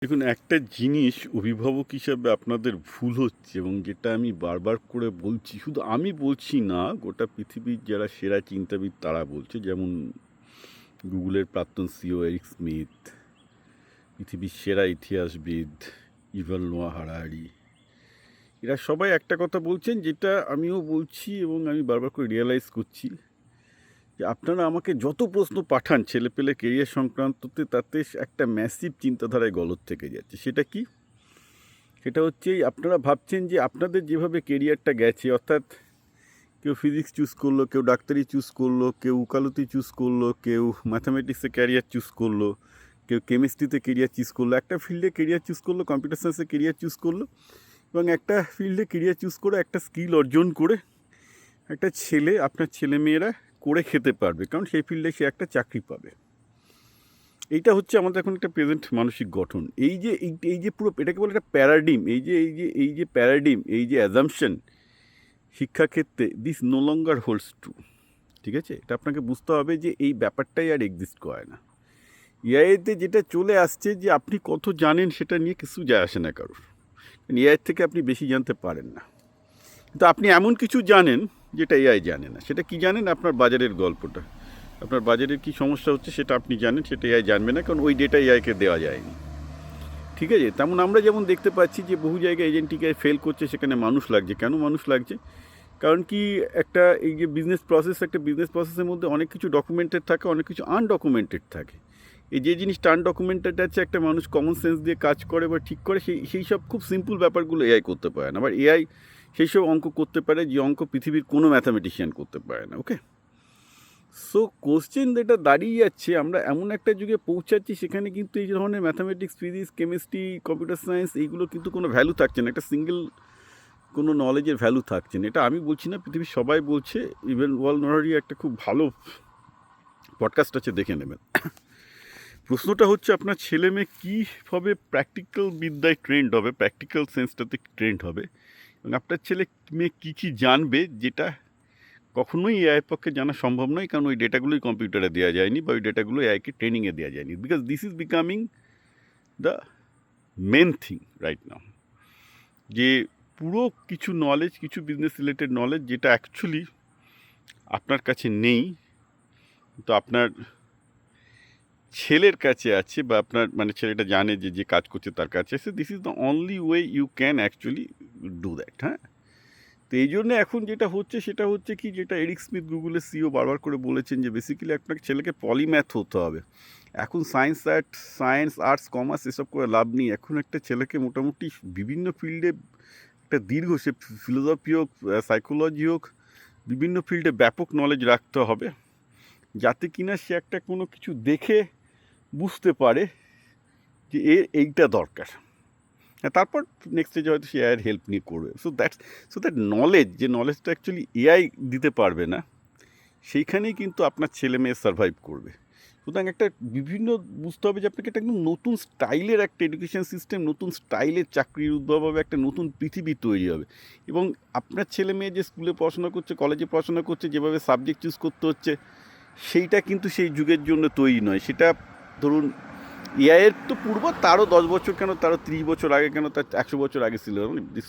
দেখুন, একটা জিনিস অভিভাবক হিসাবে আপনাদের ভুল হচ্ছে এবং যেটা আমি বারবার করে বলছি, শুধু আমি বলছি না, গোটা পৃথিবীর যারা সেরা চিন্তাবিদ তারা বলছে। যেমন গুগলের প্রাক্তন সিও এরিক স্মিথ, পৃথিবীর সেরা ইতিহাসবিদ ইভাল নোয়া হারারি, এরা সবাই একটা কথা বলছেন, যেটা আমিও বলছি এবং আমি বারবার করে রিয়েলাইজ করছি যে আপনারা আমাকে যত প্রশ্ন পাঠান ছেলেপেলে কেরিয়ার সংক্রান্ততে, তাতে একটা ম্যাসিভ চিন্তাধারায় গলত থেকে যাচ্ছে। সেটা কি? সেটা হচ্ছে আপনারা ভাবছেন যে আপনাদের যেভাবে কেরিয়ারটা গেছে, অর্থাৎ কেউ ফিজিক্স চুজ করলো, কেউ ডাক্তারি চুজ করলো, কেউ উকালতি চুজ করলো, কেউ ম্যাথামেটিক্সে ক্যারিয়ার চুজ করলো, কেউ কেমিস্ট্রিতে কেরিয়ার চুজ করলো, একটা ফিল্ডে কেরিয়ার চুজ করলো, কম্পিউটার সায়েন্সে কেরিয়ার চুজ করলো, এবং একটা ফিল্ডে কেরিয়ার চুজ করে একটা স্কিল অর্জন করে একটা আপনার ছেলেমেয়েরা করে খেতে পারবে, কারণ সেই ফিল্ডে সে একটা চাকরি পাবে। এইটা হচ্ছে আমাদের এখন একটা প্রেজেন্ট মানসিক গঠন। এই যে পুরো এটাকে বলে একটা প্যারাডিম, এই যে প্যারাডিম, এই যে অ্যাজাম্পশন শিক্ষাক্ষেত্রে, this no longer holds true. ঠিক আছে, এটা আপনাকে বুঝতে হবে যে এই ব্যাপারটাই আর এক্সিস্ট করে না। এআইতে যেটা চলে আসছে যে আপনি কত জানেন সেটা নিয়ে কিছু যায় আসে না কারোর, এআই থেকে আপনি বেশি জানতে পারেন না। কিন্তু আপনি এমন কিছু জানেন যেটা এআই জানে না। সেটা কি জানেন? আপনার বাজারের গল্পটা, আপনার বাজারের কী সমস্যা হচ্ছে সেটা আপনি জানেন, সেটা এআই জানবে না, কারণ ওই ডেটা এআইকে দেওয়া যায়নি। ঠিক আছে, তেমন আমরা যেমন দেখতে পাচ্ছি যে বহু জায়গায় এজেন্টিক এআই ফেল করছে, সেখানে মানুষ লাগছে। কেন মানুষ লাগছে? কারণ কি, এই যে বিজনেস প্রসেস, একটা বিজনেস প্রসেসের মধ্যে অনেক কিছু ডকুমেন্টেড থাকে, অনেক কিছু আনডকুমেন্টেড থাকে। এই যে জিনিসটা আনডকুমেন্টেড আছে, একটা মানুষ কমন সেন্স দিয়ে কাজ করে বা ঠিক করে, সেই সব খুব সিম্পল ব্যাপারগুলো এআই করতে পারে না। আবার এআই সেই সব অঙ্ক করতে পারে যে অঙ্ক পৃথিবীর কোনো ম্যাথামেটিশিয়ান করতে পারে না। ওকে, সো কোশ্চেন যেটা দাঁড়িয়ে যাচ্ছে, আমরা এমন একটা যুগে পৌঁছাচ্ছি সেখানে কিন্তু এই ধরনের mathematics, physics, chemistry, computer science, এইগুলো কিন্তু কোনো ভ্যালু থাকছে না, একটা সিঙ্গেল কোনো নলেজের ভ্যালু থাকছে না। এটা আমি বলছি না, পৃথিবীর সবাই বলছে। ইভেন ওয়াল নোহারি একটা খুব ভালো পডকাস্ট আছে, দেখে নেবেন। প্রশ্নটা হচ্ছে, আপনার ছেলে মেয়ে কীভাবে প্র্যাকটিক্যাল বিদ্যায় ট্রেন্ড হবে, প্র্যাকটিক্যাল সেন্সটাতে ট্রেন্ড হবে, এবং আপনার ছেলে মেয়ে কী জানবে, যেটা কখনোই এআইয়ের পক্ষে জানা সম্ভব নয়, কারণ ওই ডেটাগুলোই কম্পিউটারে দেওয়া যায়নি, বা ওই ডেটাগুলো এআইকে ট্রেনিংয়ে দেওয়া যায়নি। Because this is becoming the main thing right now, যে পুরো কিছু নলেজ, কিছু বিজনেস রিলেটেড নলেজ, যেটা অ্যাকচুয়ালি আপনার কাছে নেই, তো আপনার ছেলের কাছে আছে, বা আপনার মানে ছেলেটা জানে যে কাজ করছে তার কাছে আছে। This is the only way you can actually do that. হ্যাঁ, তো এই জন্যে এখন যেটা হচ্ছে সেটা হচ্ছে কি, যেটা এরিক স্মিথ গুগলের সিও বারবার করে বলেছেন, যে বেসিক্যালি আপনার ছেলেকে পলিম্যাথ হতে হবে। এখন সায়েন্স, আর্টস, কমার্স এসব করে লাভ নেই। এখন একটা ছেলেকে মোটামুটি বিভিন্ন ফিল্ডে একটা দীর্ঘ, সে ফিলোসফি হোক, সাইকোলজি হোক, বিভিন্ন ফিল্ডে ব্যাপক নলেজ রাখতে হবে, যাতে কিনা সে একটা কোনো কিছু দেখে বুঝতে পারে যে এইটা দরকার। তারপর নেক্সট স্টেজে হয়তো সে এআইয়ের হেল্প নিয়ে করবে। সো দ্যাট নলেজ, যে নলেজটা অ্যাকচুয়ালি এআই দিতে পারবে না, সেইখানেই কিন্তু আপনার ছেলে মেয়ে সার্ভাইভ করবে। সুতরাং একটা বিভিন্ন বুঝতে হবে যে আপনাকে একটা একদম নতুন স্টাইলের একটা এডুকেশন সিস্টেম, নতুন স্টাইলের চাকরির উদ্ভব হবে, একটা নতুন পৃথিবী তৈরি হবে। এবং আপনার ছেলে মেয়ে যে স্কুলে পড়াশোনা করছে, কলেজে পড়াশোনা করছে, যেভাবে সাবজেক্ট চুজ করতে হচ্ছে, সেইটা কিন্তু সেই যুগের জন্য তৈরি নয়। সেটা ধরুন এআইয়ের তো পূর্ব, তারও 10 বছর কেন, তারও 30 বছর আগে কেন, তার 100 বছর আগে ছিল।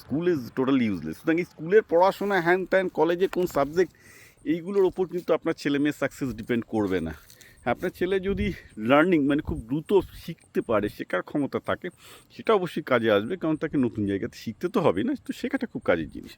School is totally useless. সুতরাং এই স্কুলের পড়াশোনা, হ্যান ত্যান, কলেজে কোন সাবজেক্ট, এইগুলোর ওপর কিন্তু আপনার ছেলে মেয়ের সাকসেস ডিপেন্ড করবে না। আপনার ছেলে যদি লার্নিং মানে খুব দ্রুত শিখতে পারে, শেখার ক্ষমতা থাকে, সেটা অবশ্যই কাজে আসবে, কারণ তাকে নতুন জায়গাতে শিখতে তো হবে না, তো শেখাটা খুব কাজের জিনিস।